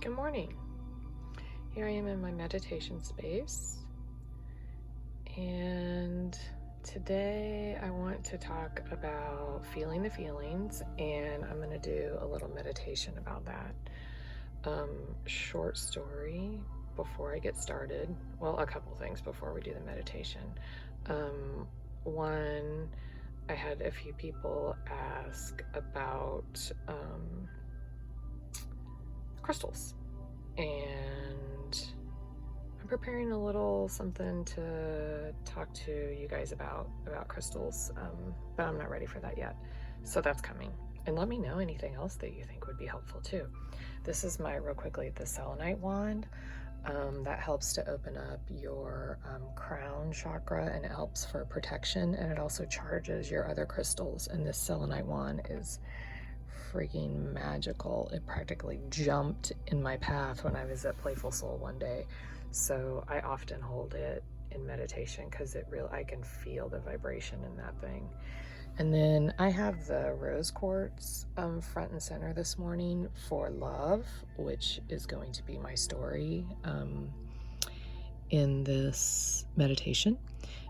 Good morning. Here I am in my meditation space, and today I want to talk about feeling the feelings, and I'm going to do a little meditation about that. Short story before I get started. Well, a couple things before we do the meditation. One, I had a few people ask about crystals, and I'm preparing a little something to talk to you guys about crystals, but I'm not ready for that yet. So that's coming. And let me know anything else that you think would be helpful too. This is real quickly, the selenite wand. That helps to open up your crown chakra, and it helps for protection, and it also charges your other crystals. And this selenite wand is freaking magical. It practically jumped in my path when I was at Playful Soul one day. So I often hold it in meditation because I can feel the vibration in that thing. And then I have the rose quartz front and center this morning for love, which is going to be my story in this meditation.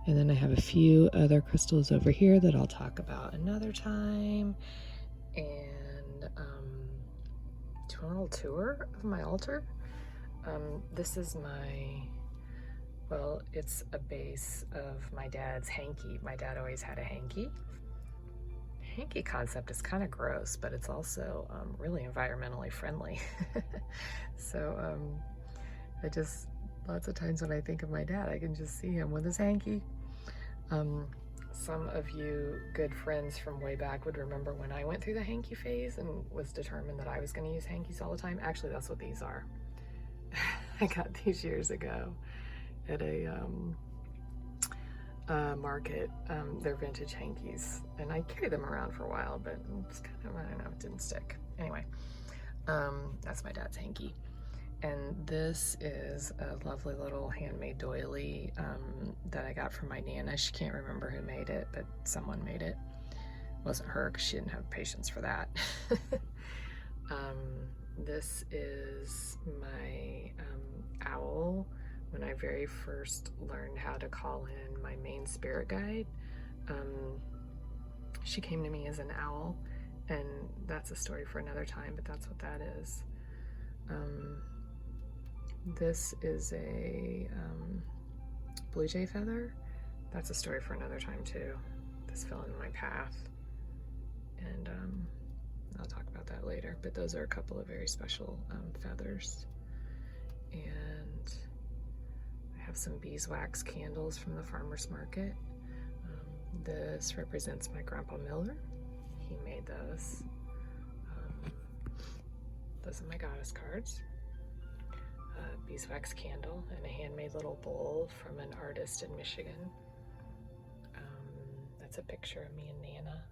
And then I have a few other crystals over here that I'll talk about another time. And do a little tour of my altar. This is it's a base of my dad's hanky. My dad always had a hanky. Hanky concept is kind of gross, but it's also really environmentally friendly. So lots of times when I think of my dad, I can just see him with his hanky. Some of you good friends from way back would remember when I went through the hanky phase and was determined that I was going to use hankies all the time. Actually, that's what these are. I got these years ago at a market. They're vintage hankies, and I carried them around for a while, but it's kind of, I don't know, it didn't stick. Anyway, that's my dad's hanky. And this is a lovely little handmade doily that I got from my Nana. She can't remember who made it, but someone made it. It wasn't her because she didn't have patience for that. This is my owl. When I very first learned how to call in my main spirit guide, she came to me as an owl, and that's a story for another time, but that's what that is. This is a blue jay feather. That's a story for another time too. This fell in my path, and I'll talk about that later. But those are a couple of very special feathers. And I have some beeswax candles from the farmer's market. This represents my Grandpa Miller. He made those. Those are my goddess cards. Beeswax candle and a handmade little bowl from an artist in Michigan. That's a picture of me and Nana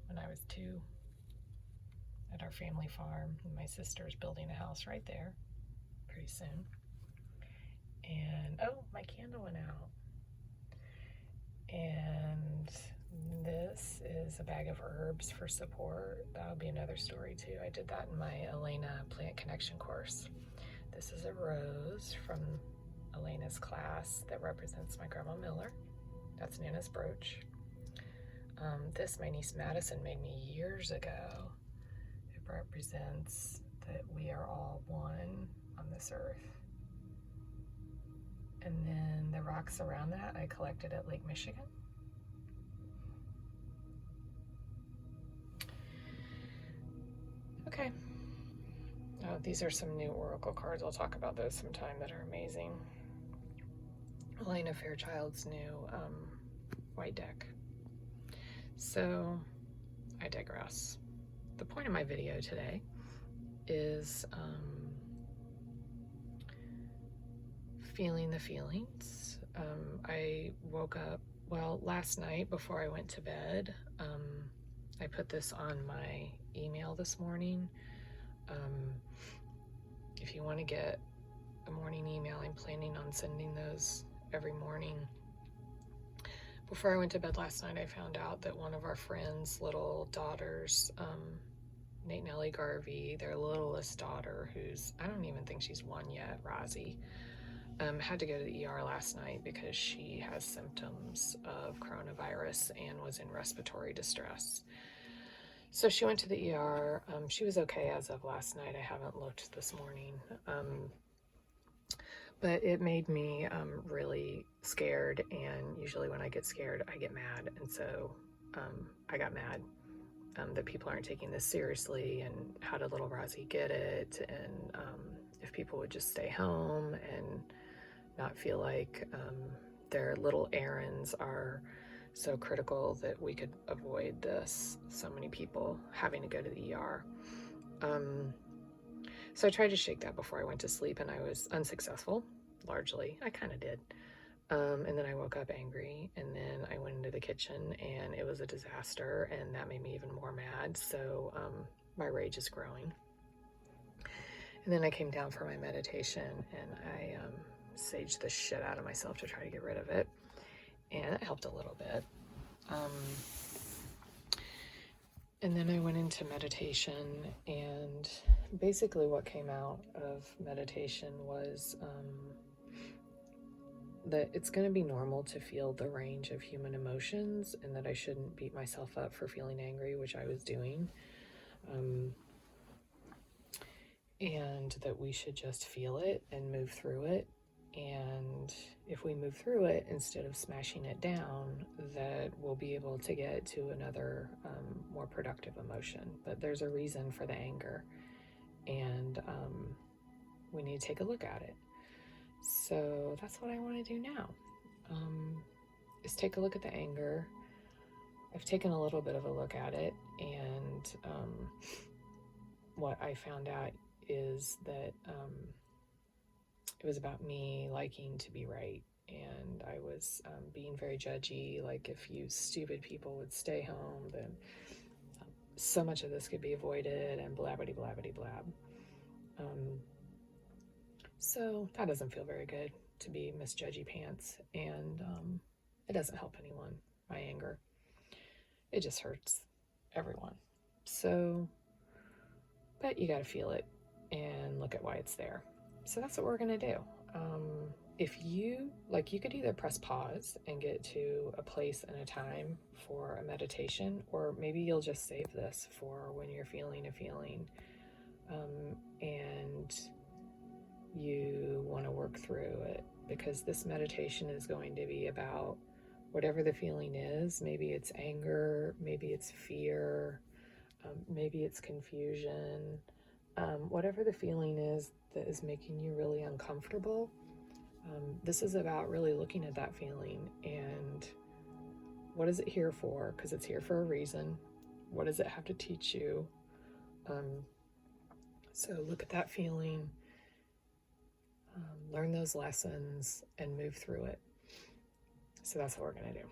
when I was 2 at our family farm. And my sister's building a house right there pretty soon. And oh, my candle went out. And this is a bag of herbs for support. That'll be another story too. I did that in my Elena Plant Connection course. This is a rose from Elena's class that represents my Grandma Miller. That's Nana's brooch. This my niece Madison made me years ago. It represents that we are all one on this earth. And then the rocks around that I collected at Lake Michigan. Okay. Oh, these are some new oracle cards. I'll talk about those sometime that are amazing. Elena Fairchild's new white deck. So I digress. The point of my video today is feeling the feelings. I woke up, last night before I went to bed, I put this on my email this morning. If you want to get a morning email, I'm planning on sending those every morning. Before I went to bed last night, I found out that one of our friends' little daughters Nate Nellie Garvey, their littlest daughter, who's, I don't even think she's 1 yet, Rosie, had to go to the ER last night because she has symptoms of coronavirus and was in respiratory distress. So she went to the ER. She was okay as of last night. I haven't looked this morning. But it made me really scared, and usually when I get scared, I get mad, and so I got mad that people aren't taking this seriously, and how did little Rosie get it, and if people would just stay home and not feel like their little errands are so critical that we could avoid this, so many people having to go to the ER. So I tried to shake that before I went to sleep, and I was unsuccessful, largely. I kind of did. And then I woke up angry, and then I went into the kitchen, and it was a disaster, and that made me even more mad. So my rage is growing. And then I came down for my meditation, and I saged the shit out of myself to try to get rid of it. And it helped a little bit. And then I went into meditation, and basically what came out of meditation was that it's going to be normal to feel the range of human emotions, and that I shouldn't beat myself up for feeling angry, which I was doing. And that we should just feel it and move through it. And if we move through it, instead of smashing it down, that we'll be able to get to another more productive emotion. But there's a reason for the anger, and we need to take a look at it. So that's what I want to do now, is take a look at the anger. I've taken a little bit of a look at it, and what I found out is that it was about me liking to be right, and I was being very judgy, like if you stupid people would stay home, then so much of this could be avoided, and blabbity blabbity blab. So that doesn't feel very good, to be Miss Judgy Pants, and it doesn't help anyone, my anger. It just hurts everyone. So, but you gotta feel it and look at why it's there. So that's what we're gonna do. If you, like, you could either press pause and get to a place and a time for a meditation, or maybe you'll just save this for when you're feeling a feeling, and you want to work through it, because this meditation is going to be about whatever the feeling is. Maybe it's anger, maybe it's fear, maybe it's confusion, whatever the feeling is that is making you really uncomfortable. This is about really looking at that feeling and what is it here for? Because it's here for a reason. What does it have to teach you? So look at that feeling, learn those lessons, and move through it. So that's what we're going to do.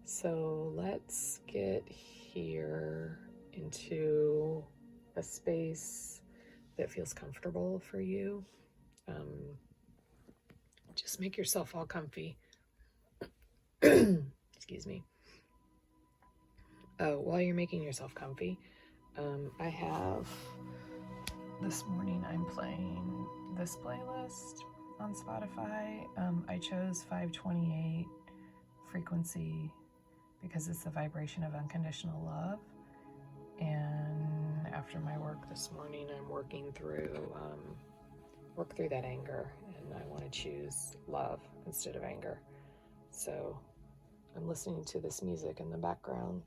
So let's get here into a space that feels comfortable for you. Just make yourself all comfy. Excuse me. Oh, while you're making yourself comfy, I have, this morning I'm playing this playlist on Spotify. I chose 528 frequency because it's the vibration of unconditional love. And after my work this morning, I'm working through that anger, and I want to choose love instead of anger. So I'm listening to this music in the background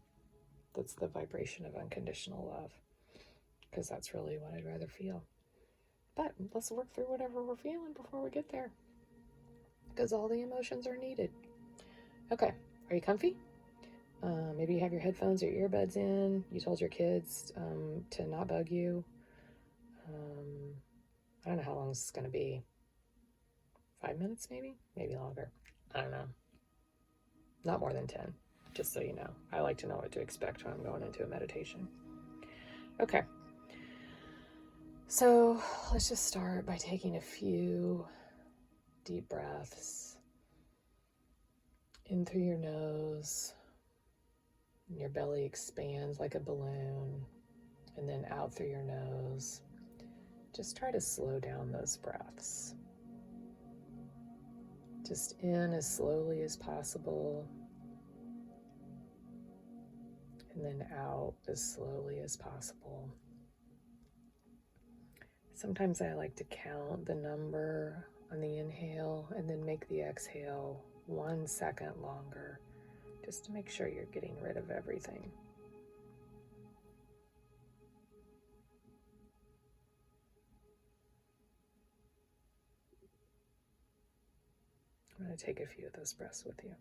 that's the vibration of unconditional love, because that's really what I'd rather feel. But let's work through whatever we're feeling before we get there, because all the emotions are needed. Okay, are you comfy? Maybe you have your headphones or earbuds in. You told your kids to not bug you. I don't know how long this is going to be. 5 minutes, maybe longer. I don't know. Not more than 10, just so you know. I like to know what to expect when I'm going into a meditation. Okay. So let's just start by taking a few deep breaths in through your nose Your belly expands like a balloon, and then out through your nose. Just try to slow down those breaths. Just in as slowly as possible, and then out as slowly as possible. Sometimes I like to count the number on the inhale and then make the exhale 1 second longer, just to make sure you're getting rid of everything. I'm going to take a few of those breaths with you.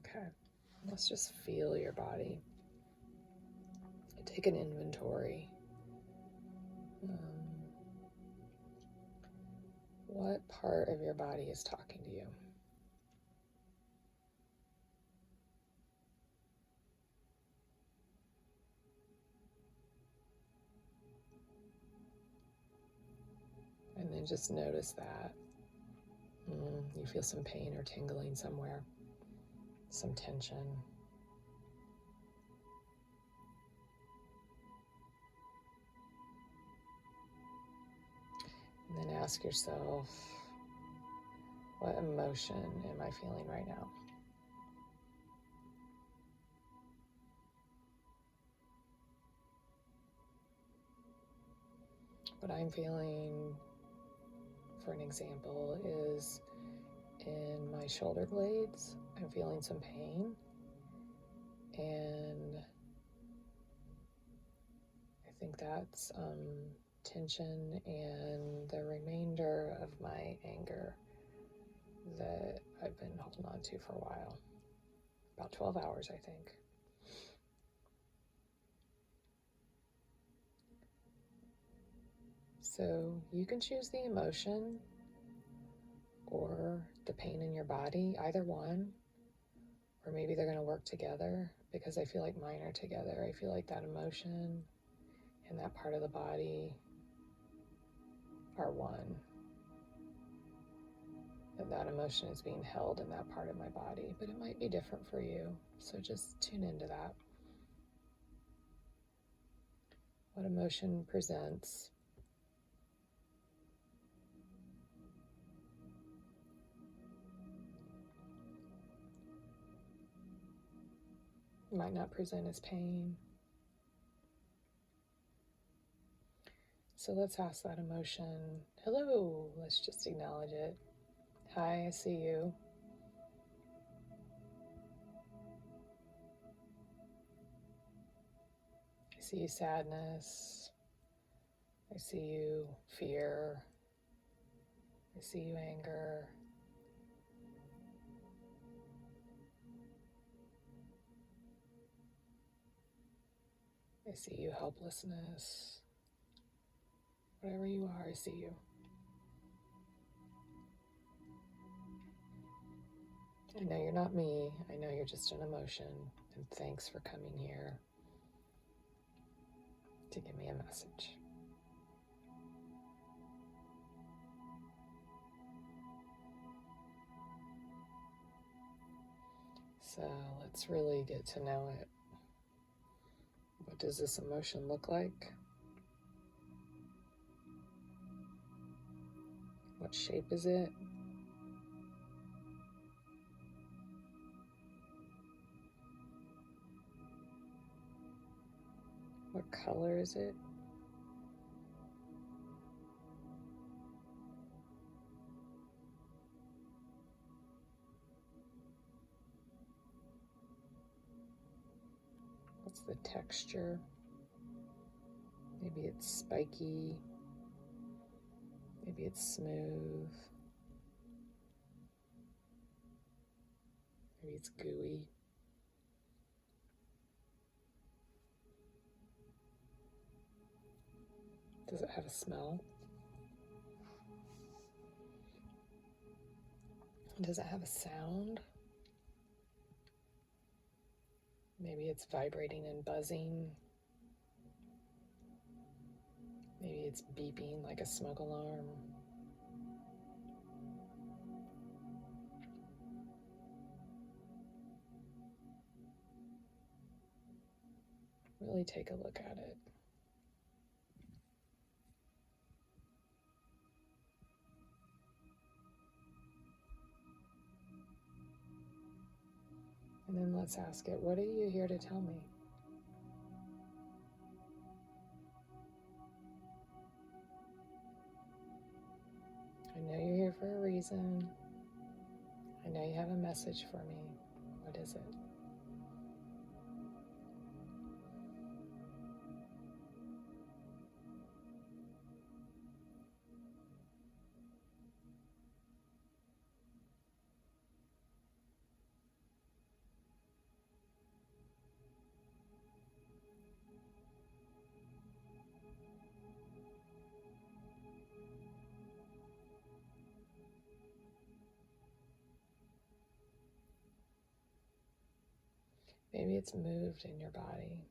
Okay, let's just feel your body. Take an inventory. What part of your body is talking to you? And then just notice that. You feel some pain or tingling somewhere, some tension. And then ask yourself, what emotion am I feeling right now? What I'm feeling, for an example, is in my shoulder blades. I'm feeling some pain, and I think that's tension and the remainder of my anger that I've been holding on to for a while. About 12 hours, I think. So you can choose the emotion or the pain in your body, either one, or maybe they're going to work together, because I feel like mine are together. I feel like that emotion and that part of the body are one. And that emotion is being held in that part of my body, but it might be different for you. So just tune into that. What emotion presents? It might not present as pain. So let's ask that emotion, hello, let's just acknowledge it. Hi, I see you. I see you sadness. I see you fear. I see you anger. I see you helplessness. Whatever you are, I see you. I know you're not me. I know you're just an emotion. And thanks for coming here to give me a message. So let's really get to know it. What does this emotion look like? What shape is it? What color is it? What's the texture? Maybe it's spiky. Maybe it's smooth. Maybe it's gooey. Does it have a smell? Does it have a sound? Maybe it's vibrating and buzzing. Maybe it's beeping like a smoke alarm. Really take a look at it. And then let's ask it, what are you here to tell me? I know you're here for a reason. I know you have a message for me. What is it? Maybe it's moved in your body.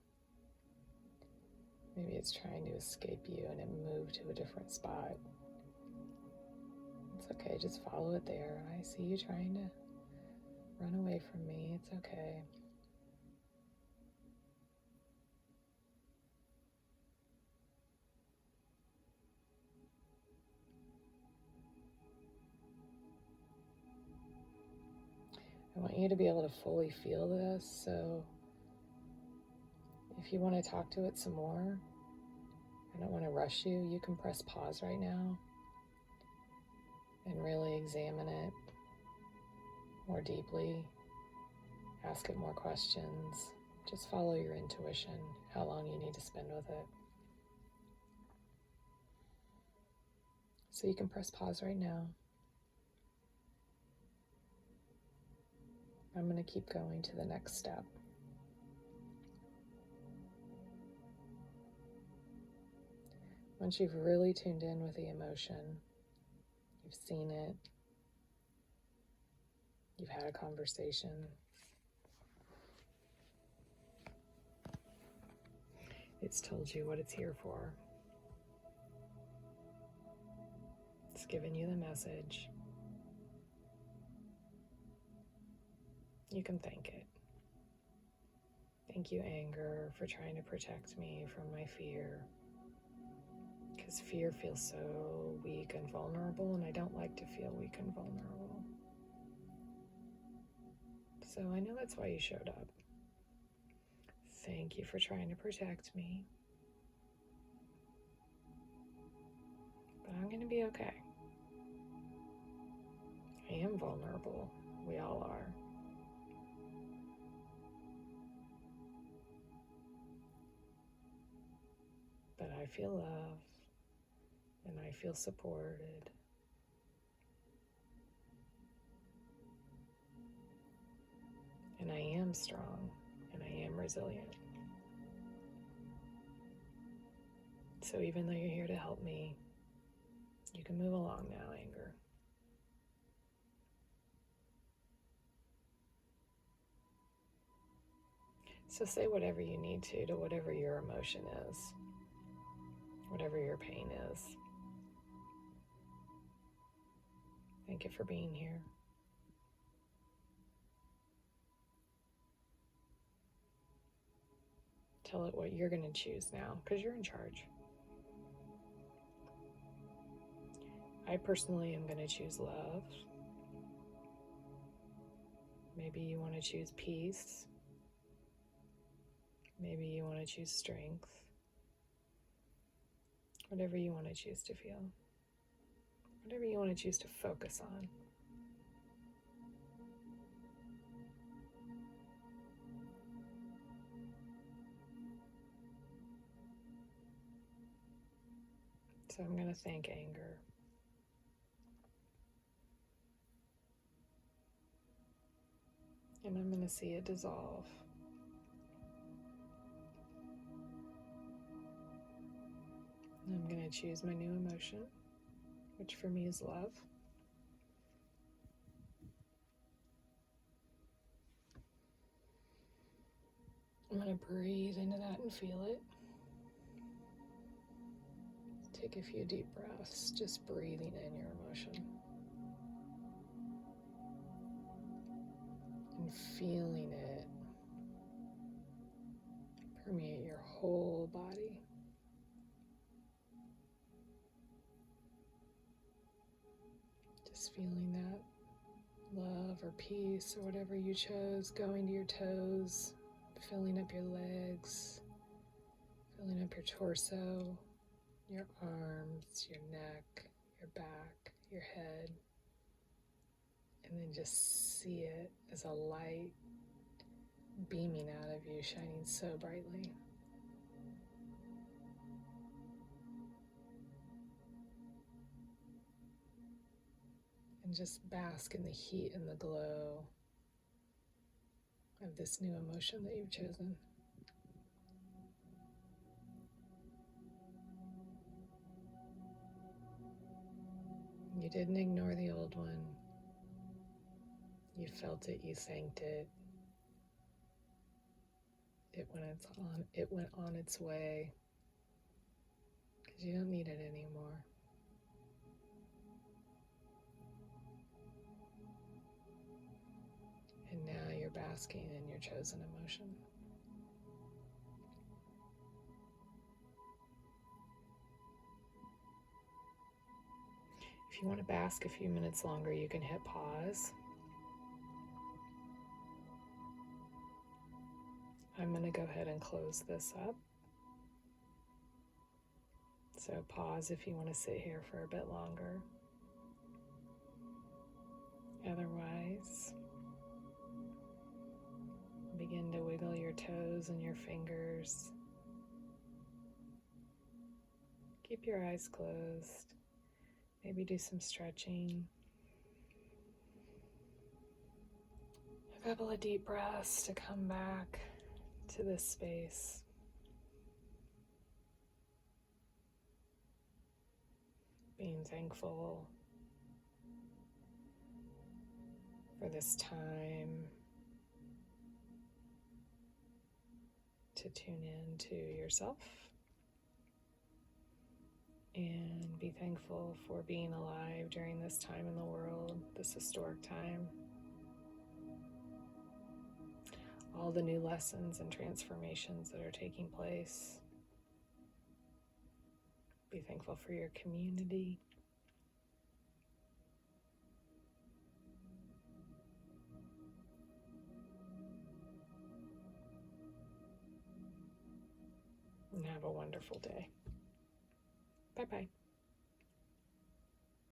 Maybe it's trying to escape you and it moved to a different spot. It's okay, just follow it there. I see you trying to run away from me. It's okay. I want you to be able to fully feel this, so if you want to talk to it some more, I don't want to rush you. You can press pause right now and really examine it more deeply. Ask it more questions. Just follow your intuition, how long you need to spend with it. So you can press pause right now. I'm going to keep going to the next step. Once you've really tuned in with the emotion, you've seen it, you've had a conversation, it's told you what it's here for. It's given you the message. You can thank it. Thank you, anger, for trying to protect me from my fear. Because fear feels so weak and vulnerable, and I don't like to feel weak and vulnerable. So I know that's why you showed up. Thank you for trying to protect me. But I'm going to be okay. I am vulnerable. We all are. But I feel loved and I feel supported. And I am strong and I am resilient. So even though you're here to help me, you can move along now, anger. So say whatever you need to whatever your emotion is, whatever your pain is. Thank you for being here. Tell it what you're going to choose now, because you're in charge. I personally am going to choose love. Maybe you want to choose peace. Maybe you want to choose strength. Whatever you want to choose to feel. Whatever you want to choose to focus on. So I'm going to thank anger. And I'm going to see it dissolve. And I'm going to choose my new emotion, which for me is love. going to breathe into that and feel it. Take a few deep breaths, just breathing in your emotion and feeling it permeate your whole body. Just feeling that love or peace or whatever you chose going to your toes, filling up your legs, filling up your torso, your arms, your neck, your back, your head, and then just see it as a light beaming out of you, shining so brightly. And just bask in the heat and the glow of this new emotion that you've chosen. You didn't ignore the old one. You felt it, you thanked it. It went on its way. Because you don't need it anymore. And now you're basking in your chosen emotion. If you want to bask a few minutes longer, you can hit pause. I'm going to go ahead and close this up. So pause if you want to sit here for a bit longer. Otherwise, begin to wiggle your toes and your fingers. Keep your eyes closed. Maybe do some stretching. A couple of deep breaths to come back to this space. Being thankful for this time to tune in to yourself and be thankful for being alive during this time in the world, this historic time. All the new lessons and transformations that are taking place. Be thankful for your community. And have a wonderful day. Bye-bye.